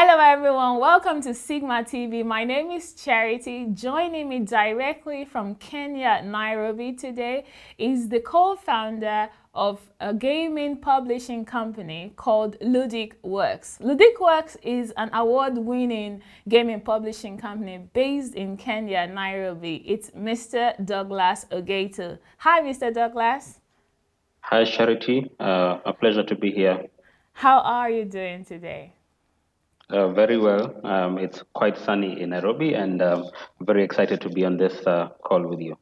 Hello everyone, welcome to SiGMA TV. My name is Charity. Joining me directly from Kenya, Nairobi today is the co-founder of a gaming publishing company called LudiqueWorks. LudiqueWorks is an award-winning gaming publishing company based in Kenya, Nairobi. It's Mr. Douglas Ogeto. Hi, Mr. Douglas. Hi, Charity. A pleasure to be here. How are you doing today? Very well. It's quite sunny in Nairobi, and very excited to be on this call with you.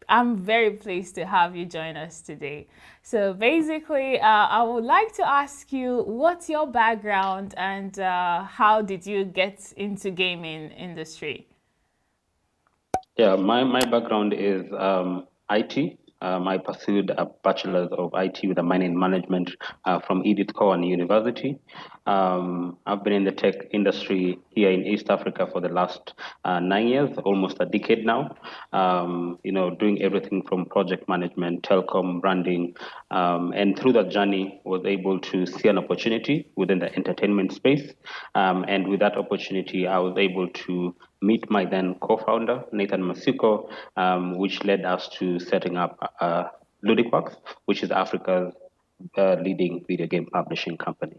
I'm very pleased to have you join us today. So basically, I would like to ask you, what's your background and how did you get into gaming industry? Yeah, my background is IT. I pursued a bachelor's of IT with a minor in management from Edith Cowan University. I've been in the tech industry here in East Africa for the last 9 years, almost a decade now. Doing everything from project management, telecom, branding, and through that journey, was able to see an opportunity within the entertainment space. And with that opportunity, I was able to meet my then co-founder, Nathan Masuko, which led us to setting up LudiqueWorks, which is Africa's leading video game publishing company.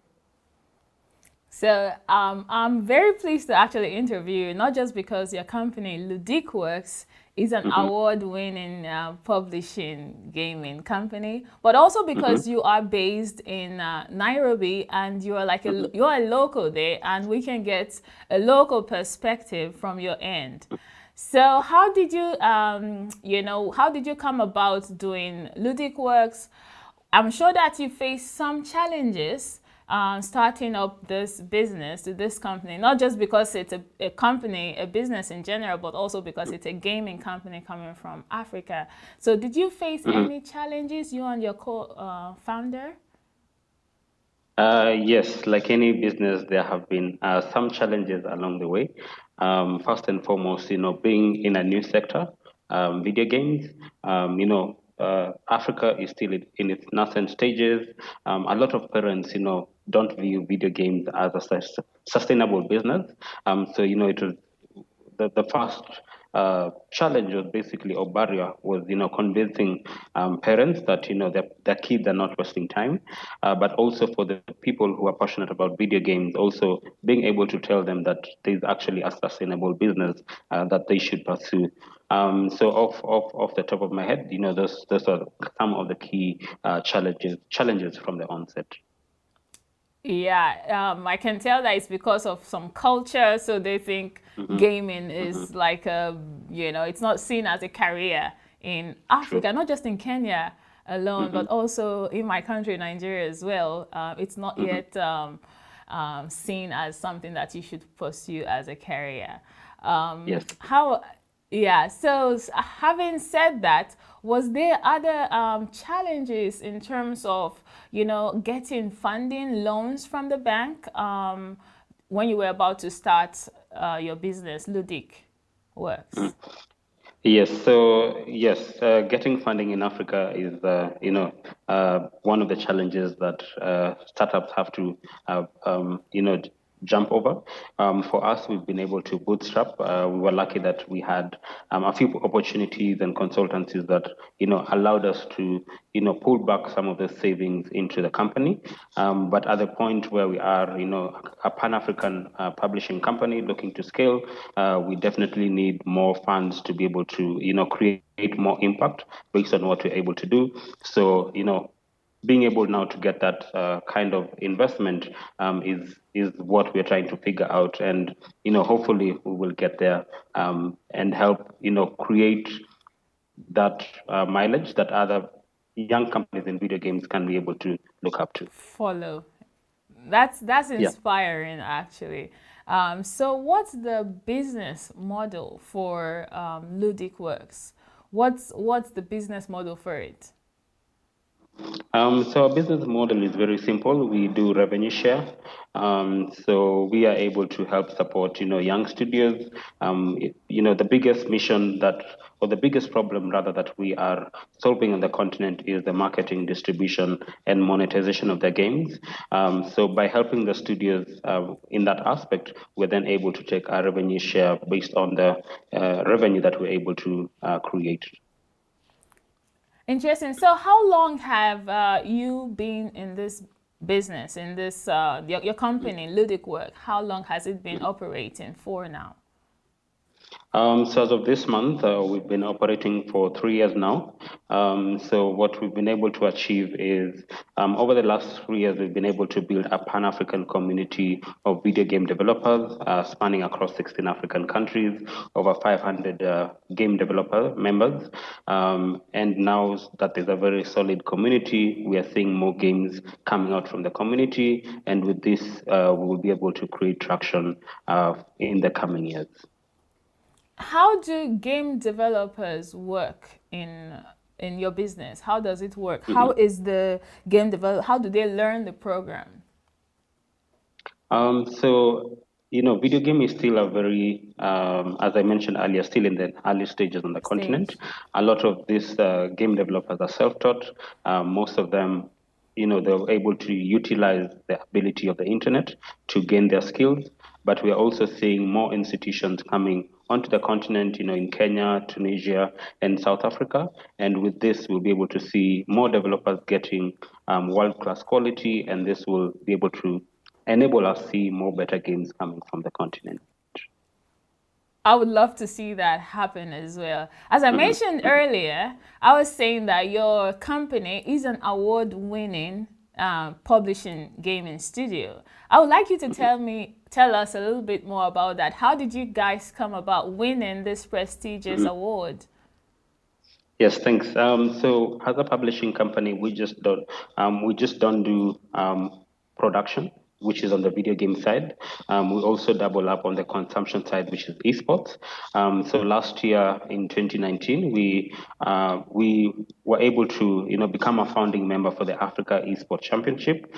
So I'm very pleased to actually interview you, not just because your company, LudiqueWorks, is an Mm-hmm, award-winning publishing gaming company, but also mm-hmm, because you are based in Nairobi and you are like mm-hmm. you are a local there, and we can get a local perspective from your end. So how did you, how did you come about doing LudiqueWorks? I'm sure that you face some challenges starting up this business to this company, not just because it's a company, a business in general, but also because it's a gaming company coming from Africa. So did you face Mm-hmm. any challenges, you and your co-founder? Yes, like any business, there have been some challenges along the way. First and foremost, being in a new sector, video games, Africa is still in its nascent stages. A lot of parents, don't view video games as a sustainable business. So, it was the first challenge was basically, or barrier was, convincing parents that, their kids are not wasting time, but also for the people who are passionate about video games, also being able to tell them that there's actually a sustainable business that they should pursue. So off the top of my head, those are some of the key challenges from the onset. Yeah, I can tell that it's because of some culture. So they think Hmm. gaming Hmm. is like it's not seen as a career in True. Africa, not just in Kenya alone, Hmm. but also in my country, Nigeria as well. It's not Hmm. yet seen as something that you should pursue as a career. Yes. How yeah, so having said that, was there other challenges in terms of, getting funding, loans from the bank when you were about to start your business, Ludic Works? Yes, so yes, getting funding in Africa is, one of the challenges that startups have to, jump over. For us, we've been able to bootstrap. We were lucky that we had a few opportunities and consultancies that, allowed us to, pull back some of the savings into the company. But at the point where we are, a Pan-African publishing company looking to scale, we definitely need more funds to be able to, create more impact based on what we're able to do. So, being able now to get that kind of investment is what we're trying to figure out, and hopefully we will get there and help create that mileage that other young companies in video games can be able to look up to. Follow. That's Yeah. inspiring, actually. So what's the business model for Ludic Works? What's the business model for it? So our business model is very simple. We do revenue share. So we are able to help support, young studios. The biggest mission or the biggest problem rather that we are solving on the continent is the marketing, distribution, and monetization of their games. So by helping the studios in that aspect, we're then able to take our revenue share based on the revenue that we're able to create. Interesting. So, how long have you been in this business, in this your company, LudiqueWorks? How long has it been operating for now? So as of this month, we've been operating for 3 years now. So what we've been able to achieve is, over the last 3 years, we've been able to build a Pan-African community of video game developers, spanning across 16 African countries, over 500 game developer members. And now that there's a very solid community, we are seeing more games coming out from the community. And with this, we will be able to create traction in the coming years. How do game developers work in your business? How does it work? How is the game develop? How do they learn the program? Video game is still a very, as I mentioned earlier, still in the early stages on the continent. Stage. A lot of these game developers are self-taught. Most of them, they're able to utilize the ability of the internet to gain their skills. But we are also seeing more institutions coming onto the continent, in Kenya, Tunisia, and South Africa. And with this, we'll be able to see more developers getting world-class quality, and this will be able to enable us see more better games coming from the continent. I would love to see that happen as well. As I mentioned earlier, I was saying that your company is an award-winning publishing gaming studio. I would like you to tell us a little bit more about that. How did you guys come about winning this prestigious award? Yes, thanks. So as a publishing company, we just don't do production, which is on the video game side. We also double up on the consumption side, which is esports. So last year in 2019, we were able to become a founding member for the Africa Esports Championship,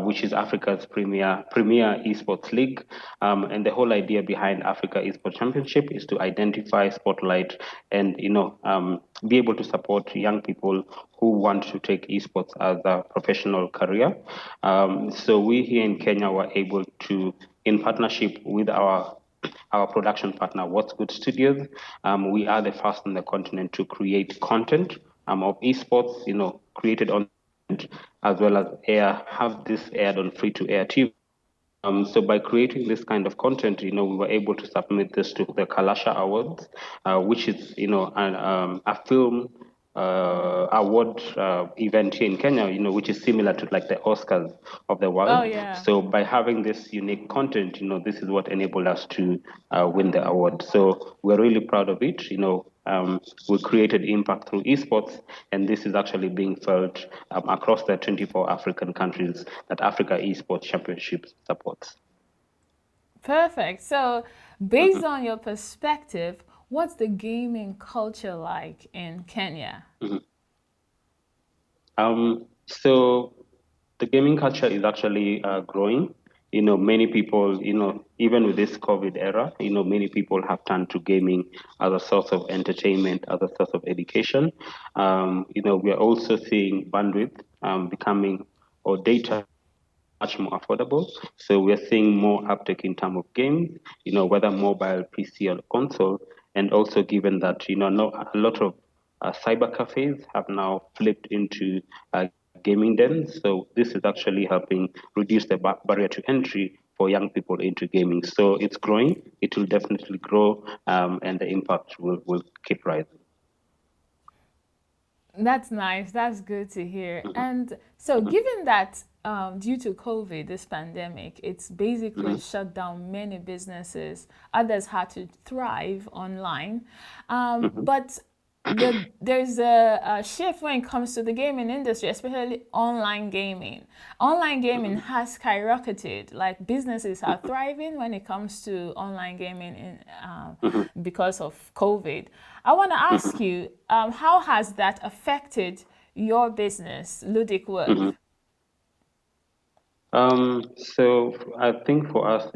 which is Africa's premier esports league. And the whole idea behind Africa Esports Championship is to identify, spotlight, and be able to support young people who want to take esports as a professional career. So we here in Kenya were able to, in partnership with our production partner, What's Good Studios, we are the first on the continent to create content of esports, created on as well as have this aired on free-to-air TV. So by creating this kind of content, we were able to submit this to the Kalasha Awards, which is, a film award event here in Kenya, which is similar to like the Oscars of the Oh world. yeah. So by having this unique content, this is what enabled us to win the award. So we're really proud of it. We created impact through esports, and this is actually being felt across the 24 African countries that Africa Esports Championships supports. Perfect. So, based on your perspective, what's the gaming culture like in Kenya? So the gaming culture is actually growing. Many people, even with this COVID era, many people have turned to gaming as a source of entertainment, as a source of education. We are also seeing bandwidth becoming, or data much more affordable. So we're seeing more uptake in terms of games, whether mobile, PC, or console. And also given that, a lot of cyber cafes have now flipped into gaming dens. So this is actually helping reduce the barrier to entry for young people into gaming. So it's growing. It will definitely grow, and the impact will keep rising. That's nice. That's good to hear. And so, given that due to COVID, this pandemic, it's basically shut down many businesses. Others had to thrive online. But there's a shift when it comes to the gaming industry, especially online gaming. Online gaming has skyrocketed. Like businesses are thriving when it comes to online gaming because of COVID. I want to ask you, how has that affected your business, LudiqueWorks? So I think for us,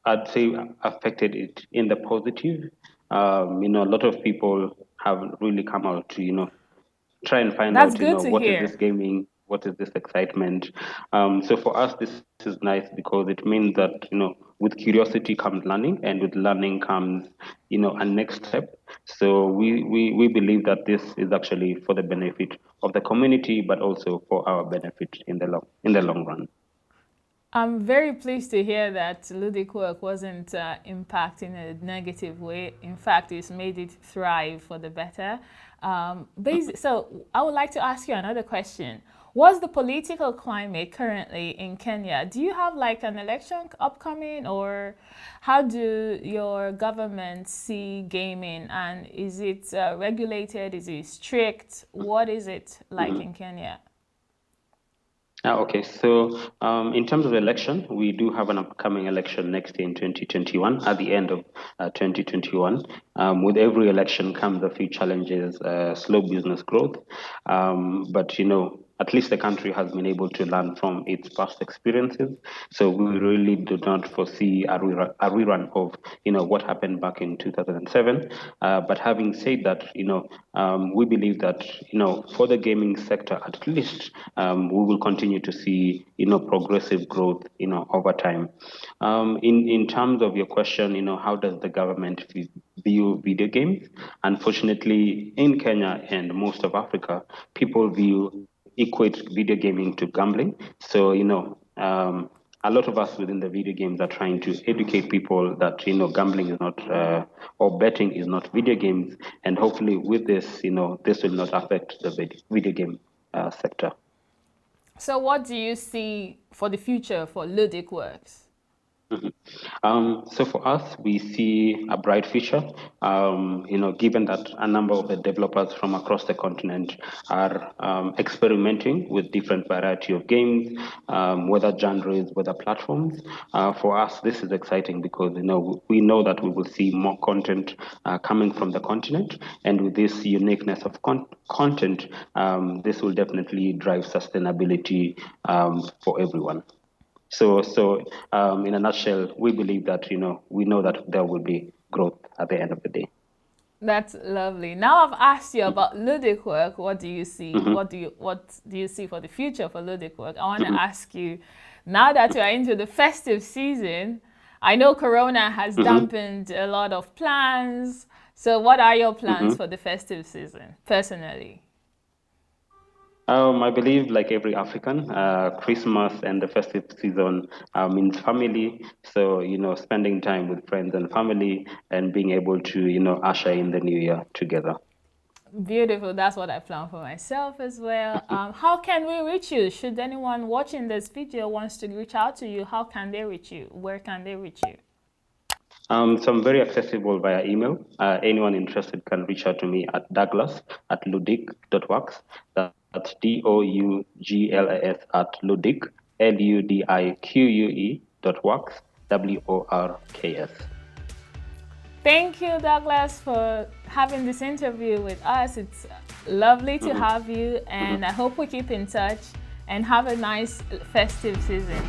I'd say affected it in the positive. A lot of people have really come out to, try and find That's out, good to what is hear. this gaming, what is this excitement. So for us, this is nice because it means that, with curiosity comes learning, and with learning comes, a next step. So we believe that this is actually for the benefit of the community, but also for our benefit in the long run. I'm very pleased to hear that Ludic work wasn't impacted in a negative way. In fact, it's made it thrive for the better. So I would like to ask you another question. What's the political climate currently in Kenya? Do you have like an election upcoming, or how do your government see gaming? And is it regulated? Is it strict? What is it like in Kenya? Okay, so in terms of election, we do have an upcoming election next year in 2021, at the end of 2021. With every election comes a few challenges, slow business growth, but at least the country has been able to learn from its past experiences. So we really do not foresee a rerun of what happened back in 2007. But having said that, we believe that for the gaming sector at least, we will continue to see progressive growth over time. In terms of your question, how does the government view video games? Unfortunately, in Kenya and most of Africa, people equate video gaming to gambling. So, a lot of us within the video games are trying to educate people that, gambling is not, or betting is not video games. And hopefully with this, this will not affect the video game sector. So what do you see for the future for LudiqueWorks? So for us, we see a bright future. Given that a number of the developers from across the continent are experimenting with different variety of games, whether genres, whether platforms. For us, this is exciting because we know that we will see more content coming from the continent, and with this uniqueness of content, this will definitely drive sustainability for everyone. So, in a nutshell, we believe that we know that there will be growth at the end of the day. That's lovely. Now I've asked you about LudiqueWorks. What do you see? Hmm. What do you see for the future for LudiqueWorks? I want to ask you, now that we are into the festive season, I know Corona has Hmm. dampened a lot of plans. So what are your Hmm. plans for the festive season, personally? I believe, like every African, Christmas and the festive season means family. So, spending time with friends and family and being able to, usher in the new year together. Beautiful. That's what I plan for myself as well. How can we reach you? Should anyone watching this video wants to reach out to you, how can they reach you? Where can they reach you? So I'm very accessible via email. Anyone interested can reach out to me at Douglas@ludic.works. That's Douglas at Ludique.works, WORKS. Thank you, Douglas, for having this interview with us. It's lovely to Mhm. have you, and I hope we keep in touch and have a nice festive season.